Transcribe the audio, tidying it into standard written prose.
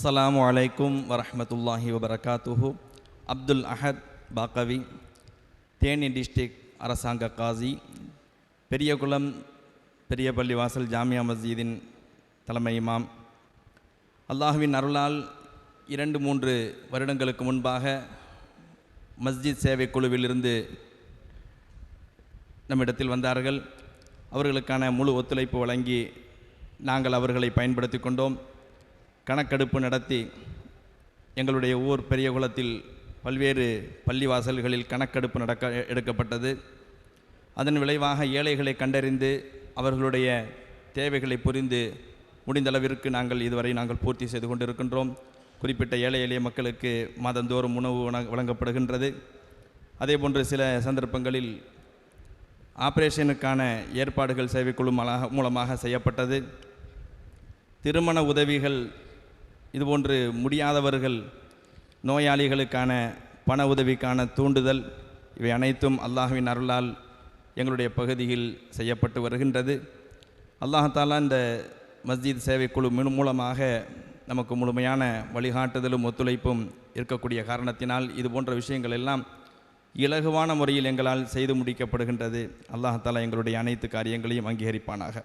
அஸ்ஸலாமு அலைக்கும் வரஹ்மத்துல்லாஹி வபரகாத்துஹு. அப்துல் அஹத் பாக்கவி, தேனி டிஸ்ட்ரிக்ட் அரசாங்க காசி, பெரியகுளம் பெரிய பள்ளிவாசல் ஜாமியா மஸ்ஜிதின் தலைமை இமாம். அல்லாஹுவின் அருளால் 2-3 வருடங்களுக்கு முன்பாக மஸ்ஜித் சேவை குழுவிலிருந்து நம்மிடத்தில் வந்தார்கள். அவர்களுக்கான முழு ஒத்துழைப்பு வழங்கி நாங்கள் அவர்களை பயன்படுத்தி கொண்டோம். கணக்கெடுப்பு நடத்தி எங்களுடைய ஊர் பெரியகுளத்தில் பல்வேறு பள்ளிவாசல்களில் கணக்கெடுப்பு எடுக்கப்பட்டது. அதன் விளைவாக ஏழைகளை கண்டறிந்து அவர்களுடைய தேவைகளை புரிந்து முடிந்தளவிற்கு இதுவரை நாங்கள் பூர்த்தி செய்து கொண்டிருக்கின்றோம். குறிப்பிட்ட ஏழை எளிய மக்களுக்கு மாதந்தோறும் உணவு வழங்கப்படுகின்றது. அதேபோன்று சில சந்தர்ப்பங்களில் ஆப்ரேஷனுக்கான ஏற்பாடுகள் சேவைக்குழு மூலமாக செய்யப்பட்டது. திருமண உதவிகள், இதுபோன்று முடியாதவர்கள் நோயாளிகளுக்கான பண உதவிக்கான தூண்டுதல், இவை அனைத்தும் அல்லாஹ்வின் அருளால் எங்களுடைய பகுதியில் செய்யப்பட்டு வருகின்றது. அல்லாஹாலா இந்த மஸ்ஜித் சேவைக்குழு மூலமாக நமக்கு முழுமையான வழிகாட்டுதலும் ஒத்துழைப்பும் இருக்கக்கூடிய காரணத்தினால் இதுபோன்ற விஷயங்கள் எல்லாம் இலகுவான முறையில் எங்களால் செய்து முடிக்கப்படுகின்றது. அல்லாஹாலா எங்களுடைய அனைத்து காரியங்களையும் அங்கீகரிப்பானாக.